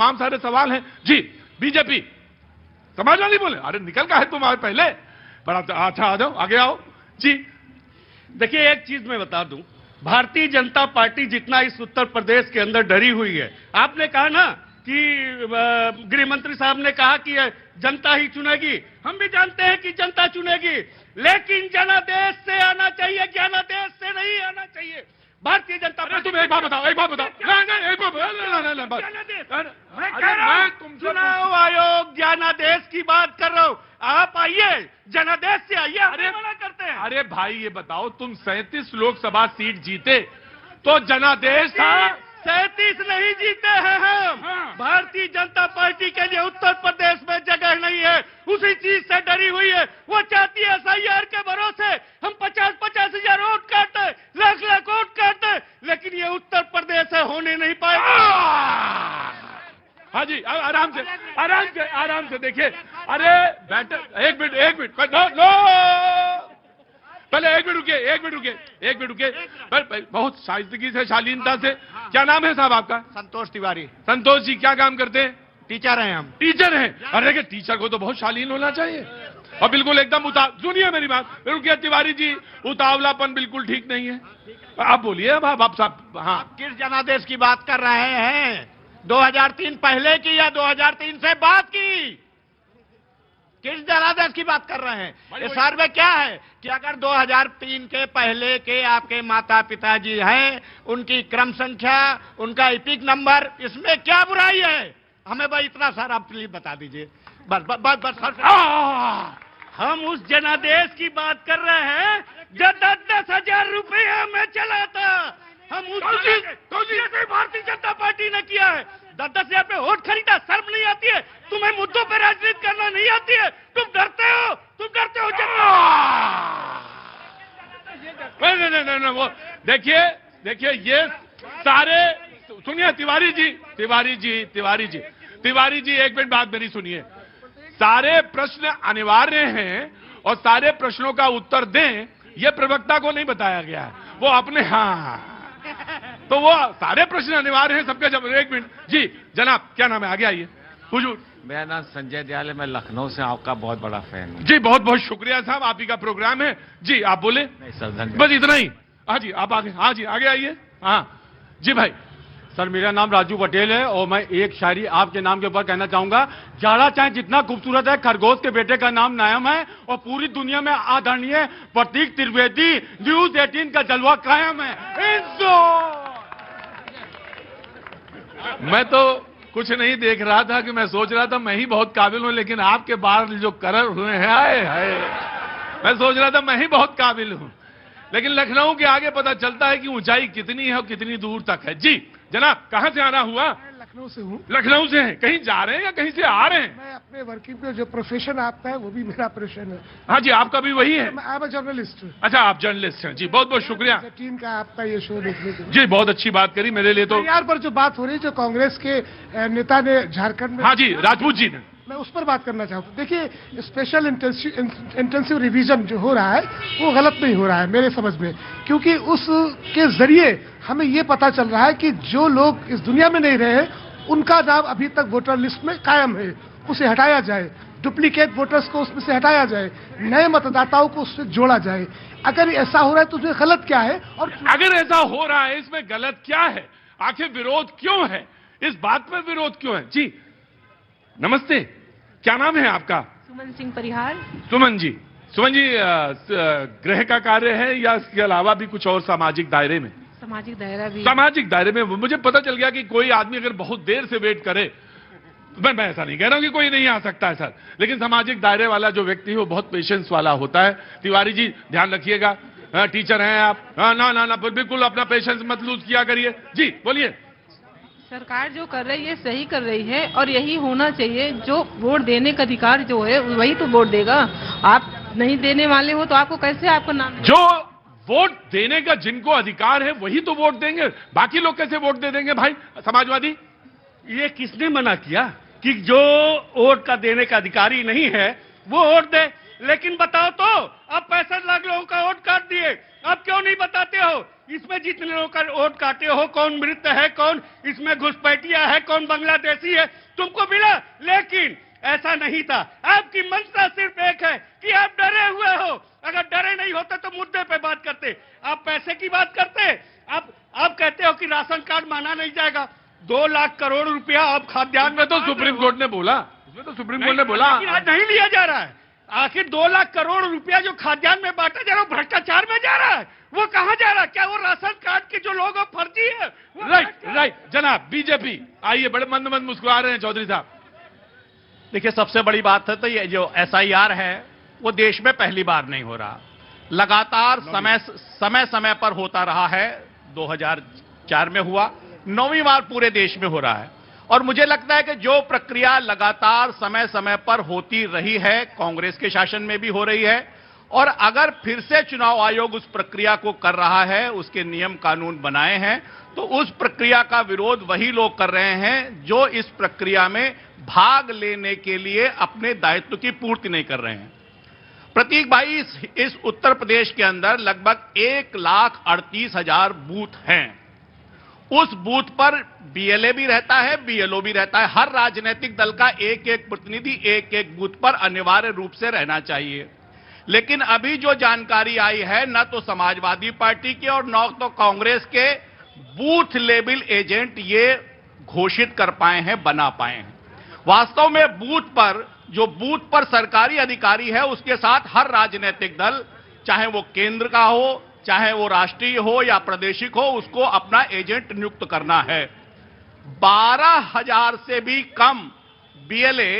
तमाम सारे सवाल हैं जी। बीजेपी समाजवादी बोले, अरे निकल का है तुम्हारे पहले, बड़ा अच्छा आ जाओ, आगे आओ जी। देखिए, एक चीज मैं बता दूं, भारतीय जनता पार्टी जितना इस उत्तर प्रदेश के अंदर डरी हुई है, आपने कहा ना कि गृह मंत्री साहब ने कहा कि जनता ही चुनेगी, हम भी जानते हैं कि जनता चुनेगी, लेकिन जनादेश से आना चाहिए, ज्ञानादेश से नहीं आना चाहिए। भारतीय जनता पार्टी, तुम एक बात बताओ, एक बात बताओ, नहीं एक बात, मैं चुनाव आयोग ज्ञानादेश की बात कर रहा हूं, आप आइए, जनादेश से आइए, अरे मना करते हैं। अरे भाई ये बताओ, तुम 37 लोकसभा सीट जीते तो जनादेश था, 37 नहीं जीते हैं हम। भारतीय जनता पार्टी के लिए उत्तर प्रदेश में जगह नहीं है, उसी चीज से डरी हुई है। वो चाहती है SIR के भरोसे हम 50-50 हजार वोट काटते, लाख वोट काटते, लेकिन ये उत्तर प्रदेश है, होने नहीं पाएगा। हाँ जी, आराम से आराम से आराम से देखिए। अरे बैठे, एक मिनट नो, पहले एक मिनट रुकिए, बहुत शाइस्तगी से, शालीनता से। क्या नाम है साहब आपका? संतोष तिवारी। संतोष जी, क्या काम करते हैं? टीचर हैं हम। टीचर हैं? अरे देखिए, टीचर को तो बहुत शालीन होना चाहिए और बिल्कुल एकदम सुनिए मेरी बात, रुकिए तिवारी जी, उतावलापन बिल्कुल ठीक नहीं है। आप बोलिए अब आप साहब। हाँ, किस जनादेश की बात कर रहे हैं? 2003 पहले की या 2003 से बात की? किस जनादेश की बात कर रहे हैं? इस सर्वे क्या है कि अगर 2003 के पहले के आपके माता पिताजी हैं, उनकी क्रम संख्या, उनका इपिक नंबर, इसमें क्या बुराई है? हमें भाई इतना सारा प्लीज बता दीजिए, बस। हम उस जनादेश की बात कर रहे हैं जो 10-10 हजार रुपया में चला था। हम उस जैसे भारतीय जनता पार्टी ने किया है, 10-10 हजार पे वोट खरीदा, शर्म नहीं आती है? तुम्हें मुद्दों पे राजनीति करना नहीं आती है? तुम डरते हो नहीं, वो देखिए ये सारे, सुनिए तिवारी जी, एक मिनट बात मेरी सुनिए। सारे प्रश्न अनिवार्य हैं और सारे प्रश्नों का उत्तर दें, ये प्रवक्ता को नहीं बताया गया है, वो अपने, हाँ, तो वो सारे प्रश्न अनिवार्य हैं सबके जवाब। एक मिनट जी, जनाब क्या नाम है? आगे आइए हुजूर। मेरा नाम संजय दयाल है, मैं लखनऊ से आपका बहुत बड़ा फैन हूँ। जी बहुत बहुत शुक्रिया साहब, आप ही का प्रोग्राम है जी, आप बोले। नहीं सर, धन्यवाद। बस इतना ही। हाँ जी, आप आगे, हाँ जी आगे आइए। हाँ जी भाई। सर मेरा नाम राजू पटेल है और मैं एक शायरी आपके नाम के ऊपर कहना चाहूंगा। जाड़ा चाहे जितना खूबसूरत है, खरगोश के बेटे का नाम नायम है और पूरी दुनिया में आदरणीय प्रतीक त्रिवेदी न्यूज 18 का जलवा कायम है। मैं तो कुछ नहीं देख रहा था कि मैं सोच रहा था मैं ही बहुत काबिल हूं, लेकिन आपके बाहर जो करर हुए हैं, हाय मैं सोच रहा था मैं ही बहुत काबिल हूं, लेकिन लखनऊ के आगे पता चलता है कि ऊंचाई कितनी है और कितनी दूर तक है। जी जनाब, कहां से आना हुआ? लखनऊ से हूँ। लखनऊ से हैं? कहीं जा रहे हैं या कहीं से आ रहे हैं? मैं अपने वर्किंग पे जो प्रोफेशन आपका है वो भी मेरा प्रोफेशन है। हाँ जी, आपका भी वही है? I am a journalist. अच्छा, आप जर्नलिस्ट हैं। जी बहुत बहुत शुक्रिया। टीम का आपका ये शो देखने के लिए। जी बहुत अच्छी बात करी, मेरे लिए तो। यार पर जो बात हो रही है, जो कांग्रेस के नेता ने झारखंड में, हाँ जी, राजपूत जी ने, मैं उस पर बात करना चाहता हूँ। देखिए, स्पेशल इंटेंसिव रिवीजन जो हो रहा है वो गलत नहीं हो रहा है मेरे समझ में, क्योंकि उसके जरिए हमें ये पता चल रहा है कि जो लोग इस दुनिया में नहीं रहे उनका नाम अभी तक वोटर लिस्ट में कायम है, उसे हटाया जाए, डुप्लीकेट वोटर्स को उसमें से हटाया जाए, नए मतदाताओं को उससे जोड़ा जाए। अगर ऐसा हो रहा है तो उसमें गलत क्या है? और अगर ऐसा हो रहा है इसमें गलत क्या है? आखिर विरोध क्यों है? इस बात में विरोध क्यों है? जी नमस्ते, क्या नाम है आपका? सुमन सिंह परिहार। सुमन जी, गृह का कार्य है या इसके अलावा भी कुछ और सामाजिक दायरे में? सामाजिक दायरा भी। सामाजिक दायरे में मुझे पता चल गया कि कोई आदमी अगर बहुत देर से वेट करे, तो मैं ऐसा नहीं कह रहा हूं कि कोई नहीं आ सकता है सर, लेकिन सामाजिक दायरे वाला जो व्यक्ति है वो बहुत पेशेंस वाला होता है। तिवारी जी ध्यान रखिएगा, टीचर हैं आप, ना बिल्कुल अपना पेशेंस मत लूज किया करिए। जी बोलिए। सरकार जो कर रही है सही कर रही है और यही होना चाहिए। जो वोट देने का अधिकार जो है वही तो वोट देगा। आप नहीं देने वाले हो तो आपको कैसे आपका नाम? जो वोट देने का जिनको अधिकार है वही तो वोट देंगे, बाकी लोग कैसे वोट दे देंगे भाई? समाजवादी, ये किसने मना किया कि जो वोट का देने का अधिकारी नहीं है वो वोट दे। लेकिन बताओ तो, अब 65 लाख लोगों का वोट काट दिए, अब क्यों नहीं बताते हो इसमें जितने लोगों का वोट काटे हो कौन मृत है, कौन इसमें घुसपैठिया है, कौन बांग्लादेशी है, तुमको मिला। लेकिन ऐसा नहीं था। आपकी मंशा सिर्फ एक है कि आप डरे हुए हो। अगर डरे नहीं होते तो मुद्दे पे बात करते। आप पैसे की बात करते, आप कहते हो कि राशन कार्ड माना नहीं जाएगा। 2 लाख करोड़ रुपया आप खाद्यान्न में तो सुप्रीम कोर्ट ने बोला, इसमें तो सुप्रीम कोर्ट ने बोला, लेकिन आज नहीं लिया जा रहा है। आखिर 2 लाख करोड़ रुपया जो खाद्यान्न में बांटा जा रहा है, भ्रष्टाचार में जा रहा है। वो कहां जा रहा है? क्या वो राशन कार्ड के जो लोग फर्जी है? राइट जनाब, बीजेपी आइए, बड़े मंद मंद मुस्कुरा रहे हैं चौधरी साहब। देखिए, सबसे बड़ी बात है तो ये जो SIR है वो देश में पहली बार नहीं हो रहा, लगातार समय पर होता रहा है। 2004 में हुआ, 9वीं बार पूरे देश में हो रहा है। और मुझे लगता है कि जो प्रक्रिया लगातार समय पर होती रही है, कांग्रेस के शासन में भी हो रही है, और अगर फिर से चुनाव आयोग उस प्रक्रिया को कर रहा है, उसके नियम कानून बनाए हैं, तो उस प्रक्रिया का विरोध वही लोग कर रहे हैं जो इस प्रक्रिया में भाग लेने के लिए अपने दायित्व की पूर्ति नहीं कर रहे हैं। प्रतीक भाई, इस उत्तर प्रदेश के अंदर लगभग 1,38,000 बूथ हैं। उस बूथ पर BLA भी रहता है, BLO भी रहता है। हर राजनीतिक दल का एक प्रतिनिधि एक बूथ पर अनिवार्य रूप से रहना चाहिए। लेकिन अभी जो जानकारी आई है, न तो समाजवादी पार्टी के और न तो कांग्रेस के बूथ लेवल एजेंट ये घोषित कर पाए हैं, बना पाए हैं। वास्तव में जो बूथ पर सरकारी अधिकारी है, उसके साथ हर राजनीतिक दल, चाहे वो केंद्र का हो, चाहे वो राष्ट्रीय हो या प्रादेशिक हो, उसको अपना एजेंट नियुक्त करना है। 12,000 से भी कम BLA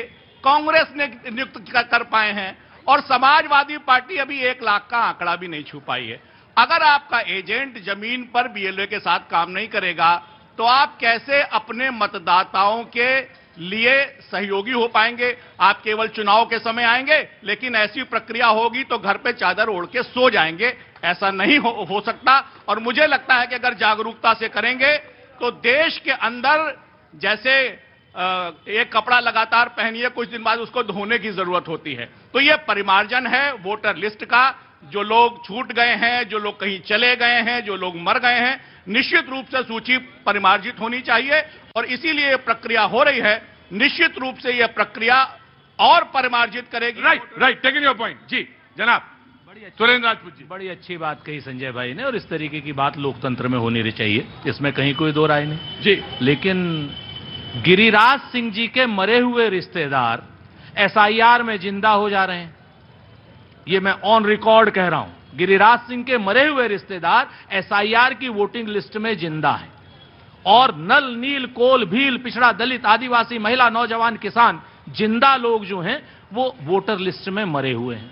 कांग्रेस ने नियुक्त कर पाए हैं, और समाजवादी पार्टी अभी 1 लाख का आंकड़ा भी नहीं छू पाई है। अगर आपका एजेंट जमीन पर BLA के साथ काम नहीं करेगा, तो आप कैसे अपने मतदाताओं के लिए सहयोगी हो पाएंगे? आप केवल चुनाव के समय आएंगे, लेकिन ऐसी प्रक्रिया होगी तो घर पे चादर ओढ़ के सो जाएंगे। ऐसा नहीं हो सकता। और मुझे लगता है कि अगर जागरूकता से करेंगे तो देश के अंदर, जैसे एक कपड़ा लगातार पहनिए, कुछ दिन बाद उसको धोने की जरूरत होती है, तो यह परिमार्जन है वोटर लिस्ट का। जो लोग छूट गए हैं, जो लोग कहीं चले गए हैं, जो लोग मर गए हैं, निश्चित रूप से सूची परिमार्जित होनी चाहिए, और इसीलिए यह प्रक्रिया हो रही है। निश्चित रूप से यह प्रक्रिया और परिमार्जित करेगी। Right, taking your point. जी जनाब, सुरेंद्र राजपूत जी। बड़ी अच्छी बात कही संजय भाई ने, और इस तरीके की बात लोकतंत्र में होनी चाहिए, इसमें कहीं कोई दो राय नहीं जी। लेकिन गिरिराज सिंह जी के मरे हुए रिश्तेदार SIR में जिंदा हो जा रहे हैं, ये मैं ऑन रिकॉर्ड कह रहा हूं। गिरिराज सिंह के मरे हुए रिश्तेदार SIR की वोटिंग लिस्ट में जिंदा हैं, और नल, नील, कोल, भील, पिछड़ा, दलित, आदिवासी, महिला, नौजवान, किसान, जिंदा लोग जो हैं वो वोटर लिस्ट में मरे हुए हैं।